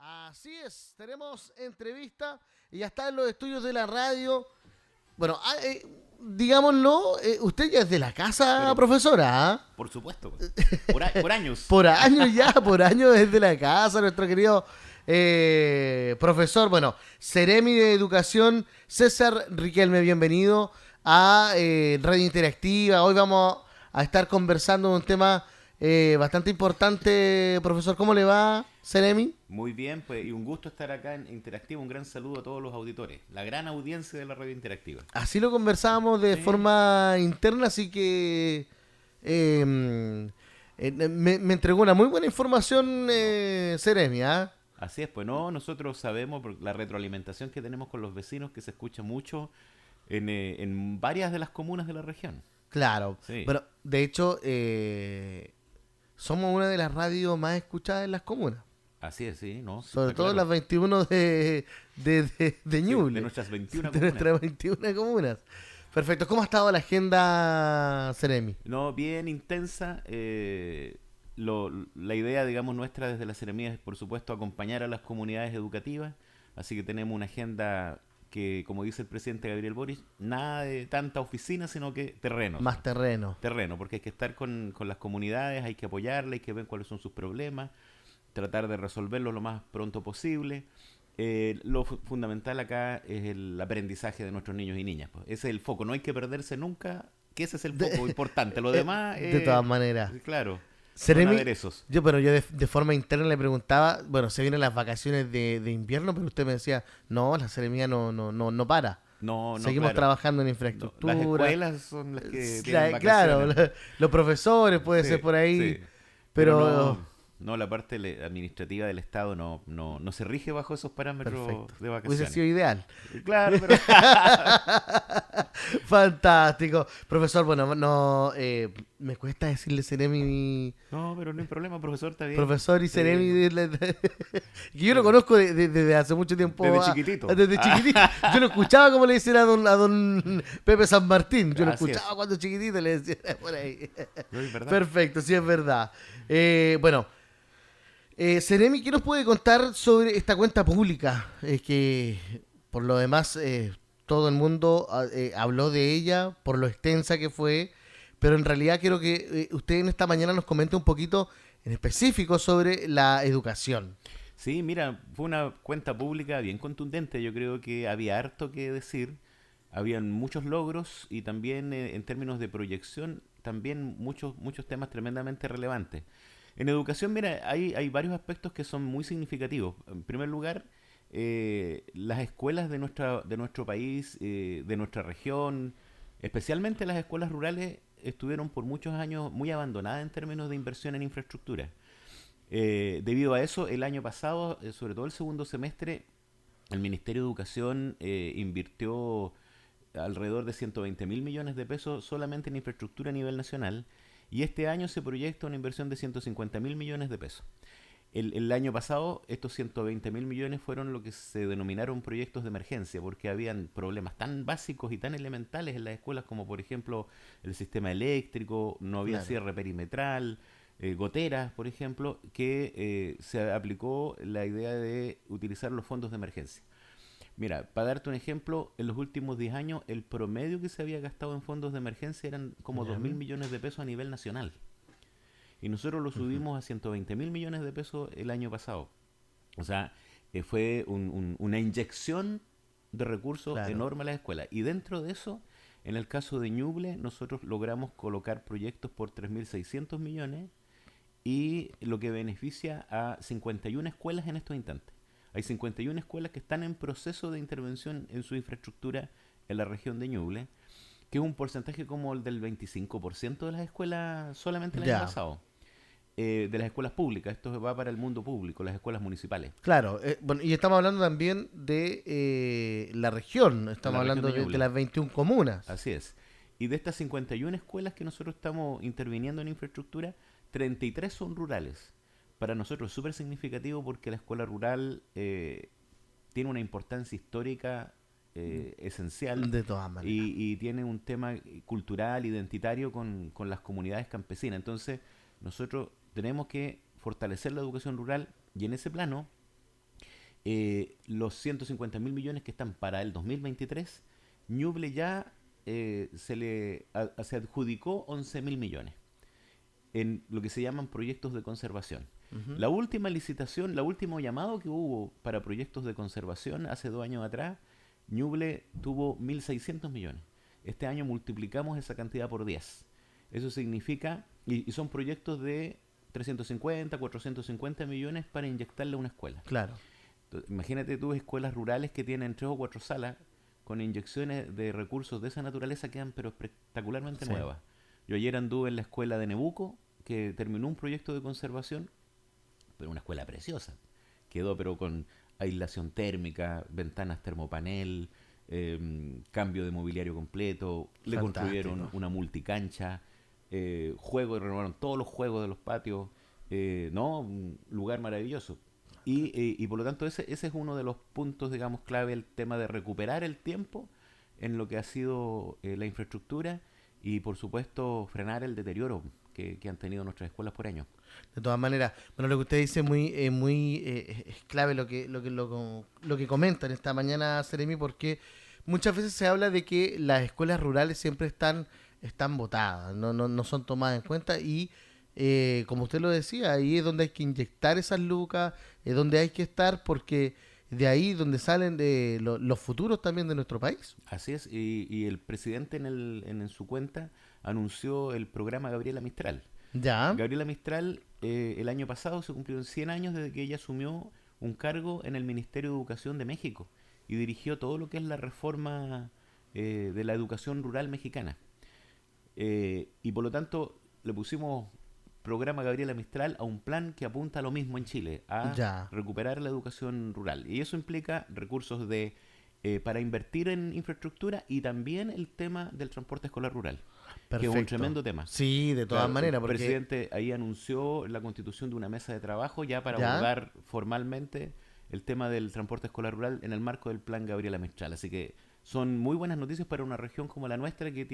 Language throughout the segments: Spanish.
Así es, tenemos entrevista y ya está en los estudios de la radio. Bueno, digámoslo, usted ya es de la casa, Pero, profesora, ¿ah? por supuesto, por años. Por años ya, por años es de la casa, nuestro querido profesor, bueno, Seremi de Educación, César Riquelme, bienvenido a Radio Interactiva. Hoy vamos a estar conversando de un tema bastante importante, profesor. ¿Cómo le va, Seremi? Muy bien, pues, y un gusto estar acá en Interactiva. Un gran saludo a todos los auditores, la gran audiencia de la radio Interactiva. Así lo conversábamos de Sí. forma interna, así que me entregó una muy buena información, Seremi, ¿ah? Así es, pues no, nosotros sabemos por la retroalimentación que tenemos con los vecinos que se escucha mucho en varias de las comunas de la región. Claro. Sí. Bueno, de hecho, somos una de las radios más escuchadas en las comunas. Así es, sí, ¿no? Sí, Sobre está todo claro. las 21 de Sí, Ñuble. de nuestras 21 De comunas. nuestras 21 comunas. Perfecto. ¿Cómo ha estado la agenda, Seremi? No, bien intensa. La idea, digamos, nuestra desde la Seremía es, por supuesto, acompañar a las comunidades educativas. Así que tenemos una agenda que, como dice el presidente Gabriel Boric, nada de tanta oficina, sino que terrenos. Más terreno. Terreno, porque hay que estar con las comunidades, hay que apoyarlas, hay que ver cuáles son sus problemas, tratar de resolverlos lo más pronto posible. Lo fundamental acá es el aprendizaje de nuestros niños y niñas, pues. Ese es el foco, no hay que perderse nunca, que ese es el foco importante. Lo demás, De todas maneras. claro, son Seremi, aderezos. pero yo de forma interna le preguntaba, bueno, se vienen las vacaciones de invierno, pero usted me decía, no, la Seremía no para. No, no, Seguimos claro. trabajando en No, infraestructura. las escuelas son las que tienen Claro, vacaciones. los profesores puede Sí, ser por ahí, sí. pero No, la parte administrativa del Estado no se rige bajo esos parámetros perfecto. de Hubiese vacaciones. sido ideal. Claro, pero Fantástico. Profesor, bueno, no me cuesta decirle Seremi no, pero no hay problema, profesor, está bien. profesor y Sí. Seremi que yo lo conozco desde hace mucho tiempo. Desde chiquitito. Desde chiquitito. Yo lo escuchaba como le decían a don Pepe San Martín. Yo lo Así escuchaba es. cuando chiquitito le decían por ahí. No, es verdad. Perfecto, sí es verdad. Bueno, Seremi, ¿qué nos puede contar sobre esta cuenta pública? Que por lo demás todo el mundo habló de ella, por lo extensa que fue, pero en realidad quiero que usted en esta mañana nos comente un poquito en específico sobre la educación. Sí, mira, fue una cuenta pública bien contundente. Yo creo que había harto que decir. Habían muchos logros y también en términos de proyección, también muchos temas tremendamente relevantes. En educación, mira, hay varios aspectos que son muy significativos. En primer lugar, las escuelas de nuestro país, de nuestra región, especialmente las escuelas rurales, estuvieron por muchos años muy abandonadas en términos de inversión en infraestructura. Debido a eso, el año pasado, sobre todo el segundo semestre, el Ministerio de Educación invirtió alrededor de 120 mil millones de pesos solamente en infraestructura a nivel nacional, y este año se proyecta una inversión de 150 mil millones de pesos. El año pasado estos 120 mil millones fueron lo que se denominaron proyectos de emergencia, porque habían problemas tan básicos y tan elementales en las escuelas como por ejemplo el sistema eléctrico, no había Claro. cierre perimetral, goteras, por ejemplo, que se aplicó la idea de utilizar los fondos de emergencia. Mira, para darte un ejemplo, en los últimos 10 años el promedio que se había gastado en fondos de emergencia eran como Ya. 2 mil millones de pesos a nivel nacional. Y nosotros lo subimos a 120 mil millones de pesos el año pasado. O sea, fue una inyección de recursos Claro. enorme a las escuelas. Y dentro de eso, en el caso de Ñuble, nosotros logramos colocar proyectos por 3.600 millones y lo que beneficia a 51 escuelas en estos instantes. Hay 51 escuelas que están en proceso de intervención en su infraestructura en la región de Ñuble, que es un porcentaje como el del 25% de las escuelas solamente el año Ya. pasado. De las escuelas públicas, esto va para el mundo público, las escuelas municipales. Claro, bueno, y estamos hablando también de la región, estamos La región hablando de de Ñuble. las 21 comunas. Así es. Y de estas 51 escuelas que nosotros estamos interviniendo en infraestructura, 33 son rurales. Para nosotros es súper significativo porque la escuela rural tiene una importancia histórica esencial De todas maneras. y tiene un tema cultural, identitario con las comunidades campesinas. Entonces, nosotros tenemos que fortalecer la educación rural y en ese plano los 150.000 millones que están para el 2023, Ñuble ya se adjudicó 11.000 millones en lo que se llaman proyectos de conservación. Ujú. La última licitación, el último llamado que hubo para proyectos de conservación hace 2 años atrás, Ñuble tuvo 1.600 millones. Este año multiplicamos esa cantidad por 10. Eso significa, y son proyectos de 350, 450 millones para inyectarle a una escuela. Claro. Entonces, imagínate tú escuelas rurales que tienen 3 o 4 salas con inyecciones de recursos de esa naturaleza, quedan pero espectacularmente Sí. nuevas. Yo ayer anduve en la escuela de Nebuco, que terminó un proyecto de conservación, pero una escuela preciosa. Quedó pero con aislación térmica, ventanas termopanel, cambio de mobiliario completo, le construyeron Fantástico. una multicancha, juegos, renovaron todos los juegos de los patios, no, un lugar maravilloso. Y por lo tanto ese es uno de los puntos, digamos, clave, el tema de recuperar el tiempo en lo que ha sido la infraestructura y por supuesto frenar el deterioro que han tenido nuestras escuelas por años. De todas maneras, bueno, lo que usted dice es clave lo que comentan esta mañana, Seremi, porque muchas veces se habla de que las escuelas rurales siempre están botadas, no son tomadas en cuenta y como usted lo decía, ahí es donde hay que inyectar esas lucas, es donde hay que estar porque de ahí donde salen los futuros también de nuestro país. Así es, y el presidente en su cuenta anunció el programa Gabriela Mistral. Ya, Gabriela Mistral, el año pasado se cumplieron 100 años desde que ella asumió un cargo en el Ministerio de Educación de México y dirigió todo lo que es la reforma de la educación rural mexicana. Y por lo tanto le pusimos programa Gabriela Mistral a un plan que apunta a lo mismo en Chile, a ya, recuperar la educación rural. Y eso implica recursos para invertir en infraestructura y también el tema del transporte escolar rural, que es un perfecto. tremendo tema. Sí, de todas Claro, el maneras, porque presidente ahí anunció la constitución de una mesa de trabajo ya para ya, abordar formalmente el tema del transporte escolar rural en el marco del plan Gabriela Mistral. Así que son muy buenas noticias para una región como la nuestra que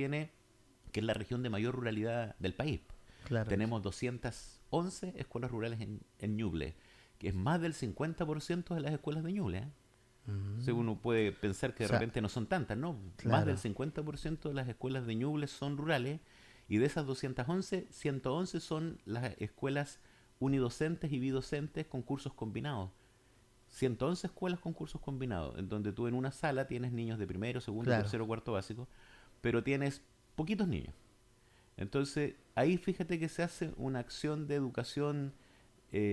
es la región de mayor ruralidad del país. claro. Tenemos 211 escuelas rurales en Ñuble, que es más del 50% de las escuelas de Ñuble. Mm, Según uno puede pensar que o de sea, repente no son tantas, ¿no? Más del claro, 50% de las escuelas de Ñuble son rurales y de esas 211, 111 son las escuelas unidocentes y bidocentes con cursos combinados. 111 escuelas con cursos combinados, en donde tú en una sala tienes niños de primero, segundo, claro. tercero, cuarto básico, pero tienes poquitos niños. Entonces, ahí fíjate que se hace una acción de educación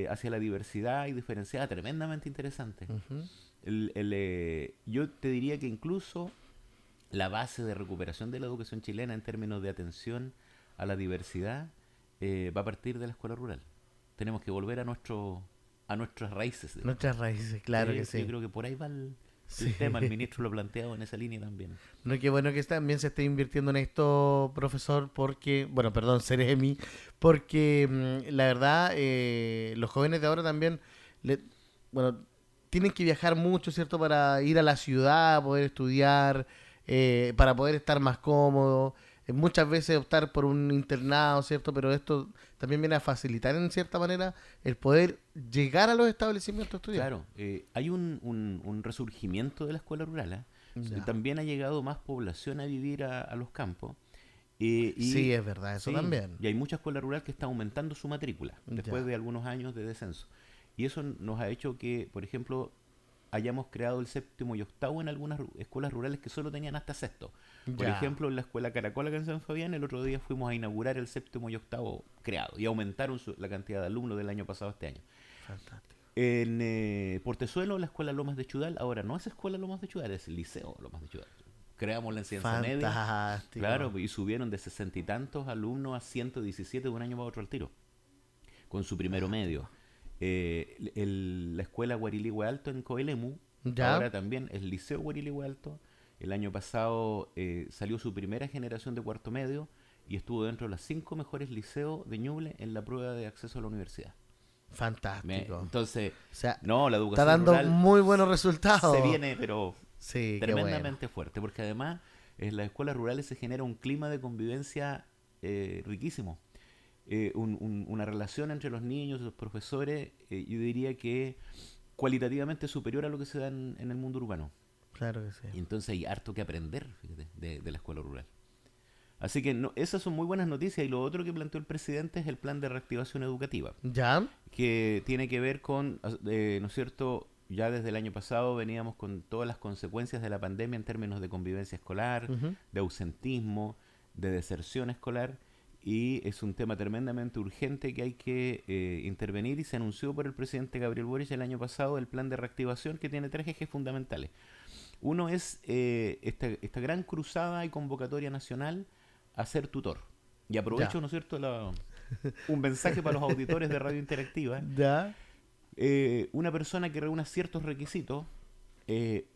hacia la diversidad y diferenciada tremendamente interesante. Ujú. Yo te diría que incluso la base de recuperación de la educación chilena en términos de atención a la diversidad va a partir de la escuela rural. Tenemos que volver a nuestras raíces, digamos. Nuestras raíces, claro que Yo sí. creo que por ahí va el Sí. tema. El ministro lo ha planteado en esa línea también. No, qué bueno que también se esté invirtiendo en esto, profesor, porque, bueno, perdón, Seremi, porque la verdad, los jóvenes de ahora también, le- bueno, tienen que viajar mucho, ¿cierto? Para ir a la ciudad, poder estudiar, para poder estar más cómodo. Muchas veces optar por un internado, ¿cierto? Pero esto también viene a facilitar en cierta manera el poder llegar a los establecimientos a estudiar. Claro, hay un resurgimiento de la escuela rural. ¿Eh? Ya. También ha llegado más población a vivir a los campos. Sí, Y es verdad, eso sí, también. y hay mucha escuela rural que está aumentando su matrícula después Ya, de algunos años de descenso. Y eso nos ha hecho que, por ejemplo, hayamos creado el séptimo y octavo en algunas escuelas rurales que solo tenían hasta sexto. Por ya, ejemplo, en la escuela Caracola acá en San Fabián, el otro día fuimos a inaugurar el séptimo y octavo creado y aumentaron la cantidad de alumnos del año pasado a este año. fantástico. En Portezuelo, la escuela Lomas de Chudal, ahora no es escuela Lomas de Chudal, es el liceo Lomas de Chudal. Creamos la enseñanza media, Fantástico. claro, y subieron de 60 y tantos alumnos a 117 de un año para otro al tiro, con su primero medio. La escuela Guariligüe Alto en Coelemu, ¿Ya? ahora también el liceo Guariligüe Alto. El año pasado salió su primera generación de cuarto medio y estuvo dentro de los 5 mejores liceos de Ñuble en la prueba de acceso a la universidad. Fantástico. O Entonces, sea, no, la está educación dando rural muy buenos se resultados. viene, pero Sí, qué bueno. tremendamente fuerte, porque además en las escuelas rurales se genera un clima de convivencia riquísimo. Una relación entre los niños y los profesores, yo diría que cualitativamente superior a lo que se da en el mundo urbano. Claro que sí. Y entonces hay harto que aprender, fíjate, de la escuela rural. Así que esas son muy buenas noticias. Y lo otro que planteó el presidente es el plan de reactivación educativa, ¿Ya? que tiene que ver con, ¿no es cierto? Ya desde el año pasado veníamos con todas las consecuencias de la pandemia en términos de convivencia escolar, Ujú. de ausentismo, de deserción escolar, y es un tema tremendamente urgente que hay que intervenir, y se anunció por el presidente Gabriel Boric el año pasado el plan de reactivación, que tiene 3 ejes fundamentales. Uno es esta gran cruzada y convocatoria nacional a ser tutor. Y aprovecho, Ya. ¿no es cierto?, un mensaje para los auditores de Radio Interactiva. ¿Ya? Una persona que reúna ciertos requisitos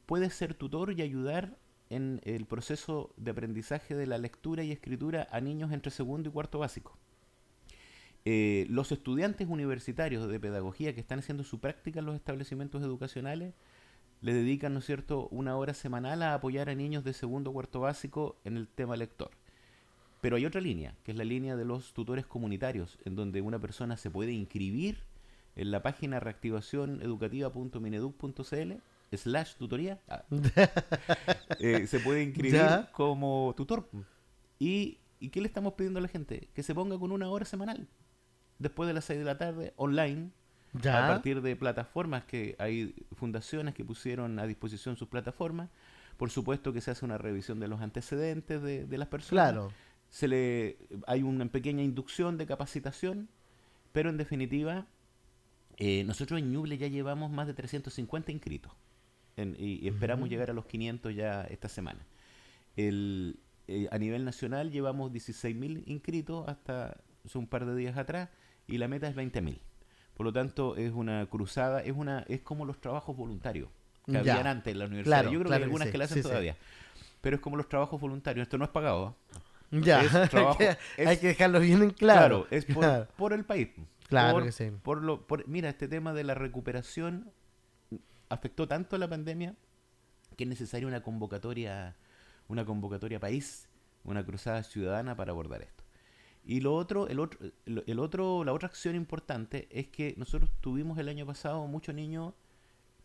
puede ser tutor y ayudar en el proceso de aprendizaje de la lectura y escritura a niños entre segundo y cuarto básico. Los estudiantes universitarios de pedagogía que están haciendo su práctica en los establecimientos educacionales le dedican, ¿no es cierto?, 1 hora semanal a apoyar a niños de segundo o cuarto básico en el tema lector. Pero hay otra línea, que es la línea de los tutores comunitarios, en donde una persona se puede inscribir en la página reactivacioneducativa.mineduc.cl/tutoría. Se puede inscribir ¿Ya? como tutor. ¿Y qué le estamos pidiendo a la gente? Que se ponga con 1 hora semanal, después de las 6 de la tarde, online, a ¿Ya? partir de plataformas, que hay fundaciones que pusieron a disposición sus plataformas. Por supuesto que se hace una revisión de los antecedentes de las personas. Claro. Hay una pequeña inducción de capacitación, pero en definitiva, nosotros en Ñuble ya llevamos más de 350 inscritos, y esperamos Ujú. llegar a los 500 ya esta semana. A nivel nacional llevamos 16.000 inscritos hasta hace un par de días atrás, y la meta es 20.000. Por lo tanto, es una cruzada, es como los trabajos voluntarios que habían Ya. antes en la universidad. Claro, Yo creo que hay claro que algunas sí. que la hacen Sí, sí. todavía, pero es como los trabajos voluntarios. Esto no es pagado, ¿eh? Ya. Es trabajo, Hay es que dejarlo bien en claro. claro, es Claro. por el país. Claro que sí. Mira, este tema de la recuperación afectó tanto a la pandemia que es necesaria una convocatoria país, una cruzada ciudadana para abordar esto. Y la otra acción importante es que nosotros tuvimos el año pasado muchos niños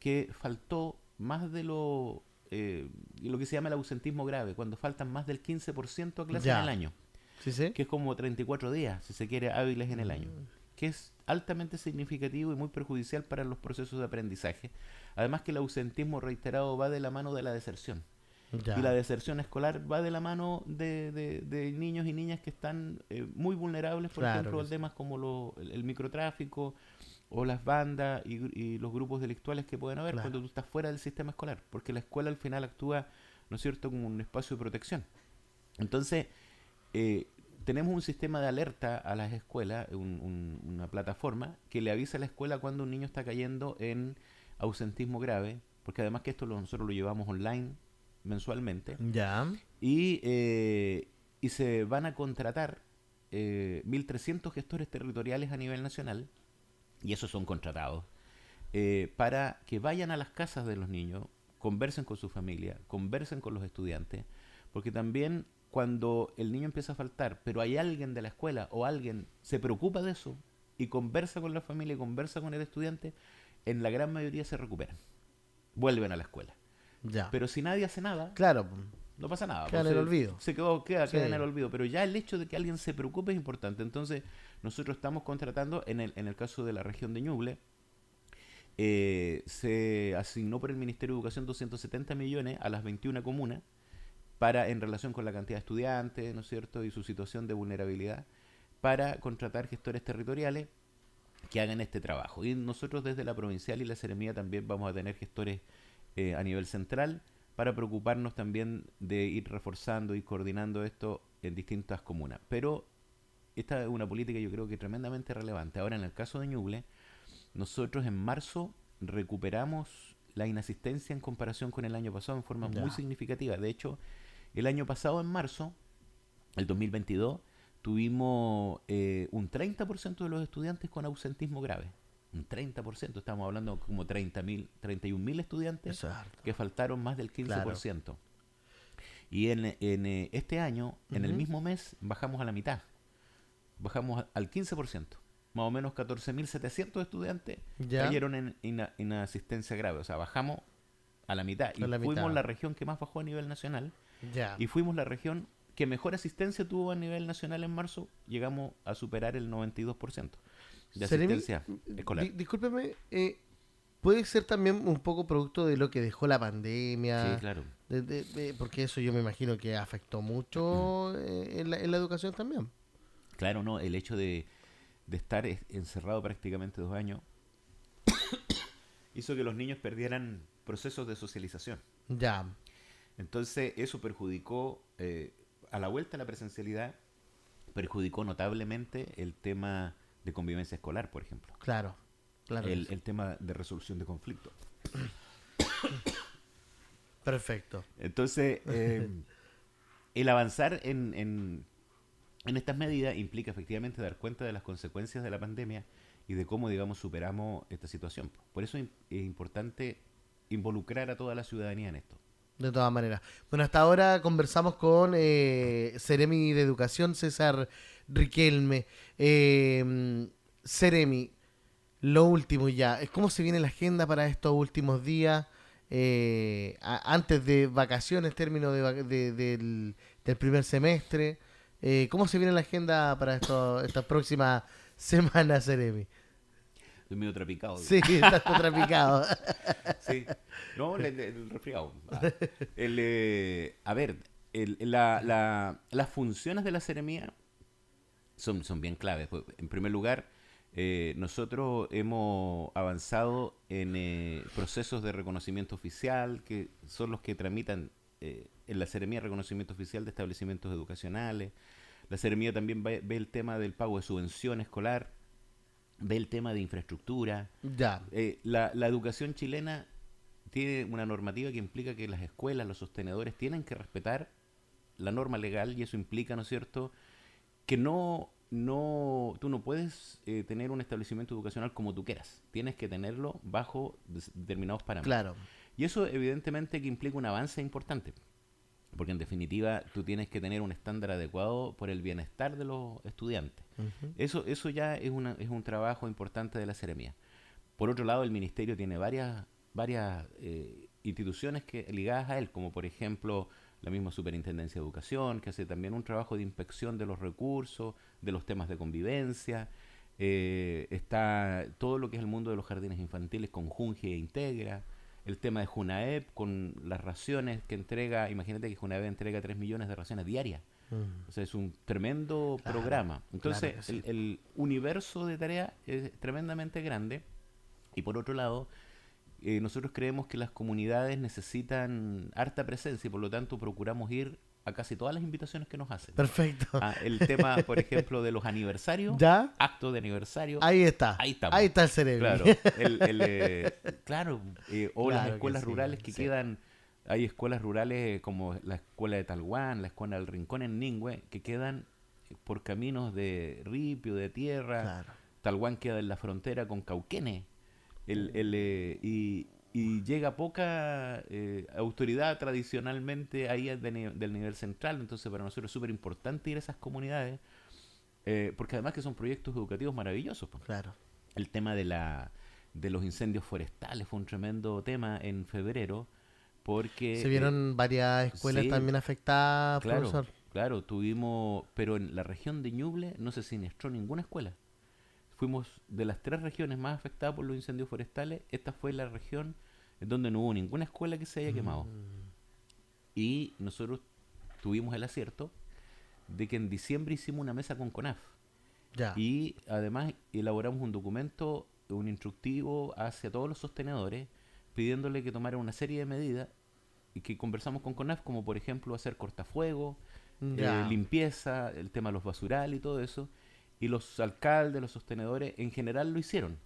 que faltó más lo que se llama el ausentismo grave, cuando faltan más del 15% a clase en el Ya. año, ¿Sí, sí? que es como 34 días, si se quiere, hábiles en el año, que es altamente significativo y muy perjudicial para los procesos de aprendizaje. Además que el ausentismo reiterado va de la mano de la deserción. Y la Ya. deserción escolar va de la mano de niños y niñas que están muy vulnerables, por Claro ejemplo, que a sí. temas como el microtráfico o las bandas y los grupos delictuales que pueden haber Claro. cuando tú estás fuera del sistema escolar, porque la escuela al final actúa, ¿no es cierto?, como un espacio de protección. Entonces, eh, tenemos un sistema de alerta a las escuelas, una plataforma que le avisa a la escuela cuando un niño está cayendo en ausentismo grave, porque además que nosotros lo llevamos online mensualmente, Ya. y se van a contratar 1.300 gestores territoriales a nivel nacional, y esos son contratados, para que vayan a las casas de los niños, conversen con su familia, conversen con los estudiantes, porque también cuando el niño empieza a faltar, pero hay alguien de la escuela o alguien se preocupa de eso y conversa con la familia y conversa con el estudiante, en la gran mayoría se recuperan, vuelven a la escuela. Ya. Pero si nadie hace nada, Claro. no pasa nada. Queda Pues en el olvido. queda Sí. en el olvido. Pero ya el hecho de que alguien se preocupe es importante. Entonces, nosotros estamos contratando, en el caso de la región de Ñuble, se asignó por el Ministerio de Educación 270 millones a las 21 comunas en relación con la cantidad de estudiantes, ¿no es cierto?, y su situación de vulnerabilidad, para contratar gestores territoriales que hagan este trabajo. Y nosotros desde la provincial y la Seremía también vamos a tener gestores a nivel central, para preocuparnos también de ir reforzando y coordinando esto en distintas comunas. Pero esta es una política, yo creo que tremendamente relevante. Ahora, en el caso de Ñuble, nosotros en marzo recuperamos la inasistencia en comparación con el año pasado en forma muy Ya. significativa. De hecho, el año pasado, en marzo, el 2022, tuvimos un 30% de los estudiantes con ausentismo grave. Un 30%, estamos hablando como 31.000 estudiantes Eso es harto. que faltaron más del Claro. 15%. Y en este año, en el Ujú. mismo mes, bajamos a la mitad. Bajamos al 15%. más o menos 14.700 estudiantes Ya. cayeron en inasistencia grave. O sea, bajamos a la mitad. Y A la fuimos mitad. la región que más bajó a nivel nacional. Ya. Y fuimos la región que mejor asistencia tuvo a nivel nacional en marzo. Llegamos a superar el 92% de Seremi, asistencia escolar. Discúlpeme, puede ser también un poco producto de lo que dejó la pandemia, Sí, claro. porque eso yo me imagino que afectó mucho en la educación también. Claro, no, el hecho de estar encerrado prácticamente 2 años hizo que los niños perdieran procesos de socialización. Ya, Entonces eso perjudicó, a la vuelta a la presencialidad, perjudicó notablemente el tema de convivencia escolar, por ejemplo. claro, claro. El tema de resolución de conflictos. Perfecto. Entonces, el avanzar en estas medidas implica efectivamente dar cuenta de las consecuencias de la pandemia y de cómo, digamos, superamos esta situación. Por eso es importante involucrar a toda la ciudadanía en esto. De todas maneras. Bueno, hasta ahora conversamos con Seremi de Educación, César Riquelme. Seremi, lo último ya. ¿Cómo se viene la agenda para estos últimos días? Antes de vacaciones, término del primer semestre. ¿Cómo se viene la agenda para estas próximas semanas, Seremi? Estoy medio trapicado. Sí, está traficado. Sí. No, el resfriado. A ver, las funciones de la seremía son bien claves. Pues, en primer lugar, nosotros hemos avanzado en procesos de reconocimiento oficial, que son los que tramitan en la seremía reconocimiento oficial de establecimientos educacionales. La seremía también ve el tema del pago de subvención escolar, ve el tema de infraestructura. Ya, La educación chilena tiene una normativa que implica que las escuelas, los sostenedores, tienen que respetar la norma legal y eso implica, ¿no es cierto?, que tú no puedes tener un establecimiento educacional como tú quieras. Tienes que tenerlo bajo determinados parámetros. claro. Y eso evidentemente que implica un avance importante. Porque en definitiva tú tienes que tener un estándar adecuado por el bienestar de los estudiantes. Ujú. Eso ya es un trabajo importante de la seremía. Por otro lado, el ministerio tiene varias instituciones ligadas a él, como por ejemplo la misma Superintendencia de Educación, que hace también un trabajo de inspección de los recursos, de los temas de convivencia. Está todo lo que es el mundo de los jardines infantiles con Junge e Integra. El tema de Junaep con las raciones que entrega. Imagínate que Junaep entrega 3 millones de raciones diarias. O sea, es un tremendo Claro, programa. Entonces, claro que sí. el universo de tareas es tremendamente grande. Y por otro lado, nosotros creemos que las comunidades necesitan harta presencia y por lo tanto procuramos ir a casi todas las invitaciones que nos hacen. Perfecto. El tema, por ejemplo, de los aniversarios, ¿Ya? actos de aniversario. Ahí está. Ahí estamos. Ahí está el cerebro. Claro, claro, o las Claro que escuelas sí, rurales que sí. quedan, hay escuelas rurales como la escuela de Talguán, la escuela del Rincón en Ningüe, que quedan por caminos de ripio, de tierra. Claro. Talguán queda en la frontera con Cauquenes, y llega poca autoridad tradicionalmente ahí del nivel central, entonces para nosotros es súper importante ir a esas comunidades, porque además que son proyectos educativos maravillosos, pues. Claro. El tema de los incendios forestales fue un tremendo tema en febrero, porque... Se vieron varias escuelas sí, también afectadas, claro, profesor. claro, pero en la región de Ñuble no se siniestró ninguna escuela. Fuimos de las 3 regiones más afectadas por los incendios forestales, esta fue la región en donde no hubo ninguna escuela que se haya quemado. Y nosotros tuvimos el acierto de que en diciembre hicimos una mesa con CONAF. Ya. Y además elaboramos un documento, un instructivo hacia todos los sostenedores, pidiéndole que tomaran una serie de medidas y que conversamos con CONAF, como por ejemplo hacer cortafuego, Ya. limpieza, el tema de los basurales y todo eso. Y los alcaldes, los sostenedores, en general lo hicieron.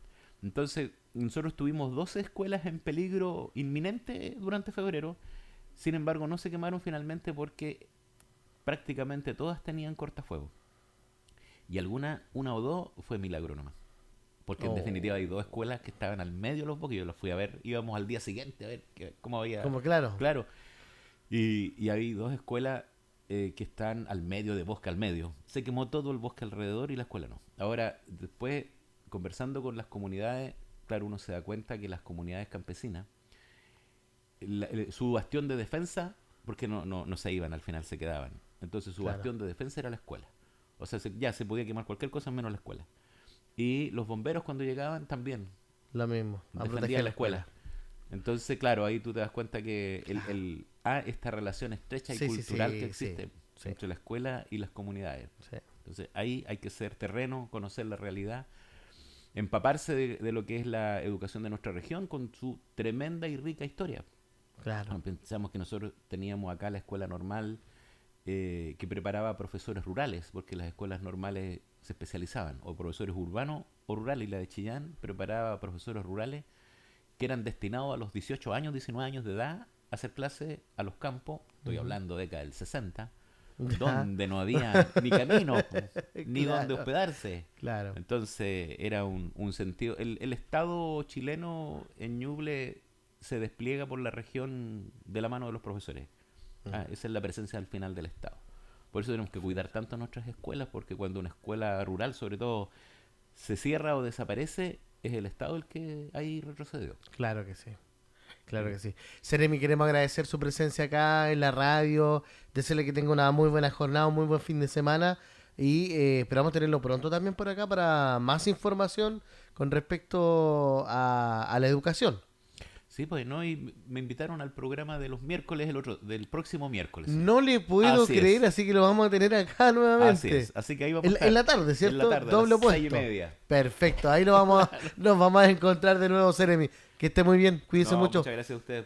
Entonces, nosotros tuvimos 12 escuelas en peligro inminente durante febrero. Sin embargo, no se quemaron finalmente porque prácticamente todas tenían cortafuego. Y una o dos fue milagro nomás. Porque en Oh. definitiva hay 2 escuelas que estaban al medio de los bosques. Yo las fui a ver, íbamos al día siguiente a ver cómo había... Como claro. Claro. Y hay 2 escuelas que están al medio de bosque al medio. Se quemó todo el bosque alrededor y la escuela no. Ahora, después conversando con las comunidades, claro, uno se da cuenta que las comunidades campesinas, su bastión de defensa, porque no se iban, al final se quedaban. Entonces su bastión de defensa era la escuela. O sea, ya se podía quemar cualquier cosa menos la escuela. Y los bomberos cuando llegaban también Lo mismo, a proteger defendían la escuela. Entonces, claro, ahí tú te das cuenta que esta relación estrecha y cultural que existe entre la escuela y las comunidades. Sí. Entonces, ahí hay que ser terreno, conocer la realidad, empaparse de lo que es la educación de nuestra región con su tremenda y rica historia. Claro. Pensamos que nosotros teníamos acá la escuela normal que preparaba profesores rurales, porque las escuelas normales se especializaban, o profesores urbanos o rurales, y la de Chillán preparaba profesores rurales que eran destinados a los 18 años, 19 años de edad a hacer clases a los campos, estoy hablando década del 60, donde no había ni camino, ni donde hospedarse. Claro. Entonces era un sentido. El Estado chileno en Ñuble se despliega por la región de la mano de los profesores. Esa es la presencia al final del Estado. Por eso tenemos que cuidar tanto nuestras escuelas, porque cuando una escuela rural, sobre todo, se cierra o desaparece, es el Estado el que ahí retrocedió. Claro que sí. Claro que sí. Seremi, queremos agradecer su presencia acá en la radio, desearle que tenga una muy buena jornada, un muy buen fin de semana y esperamos tenerlo pronto también por acá para más información con respecto a la educación. Sí, pues, ¿no? Y me invitaron al programa de los miércoles, del próximo miércoles. No le puedo creer, así que lo vamos a tener acá nuevamente. Así es, así que ahí vamos a estar. En la tarde, ¿cierto? En la tarde, doble a las puesto. 6:30. Perfecto, ahí nos vamos a encontrar de nuevo, Seremi. Que esté muy bien, cuídense mucho. Muchas gracias a ustedes.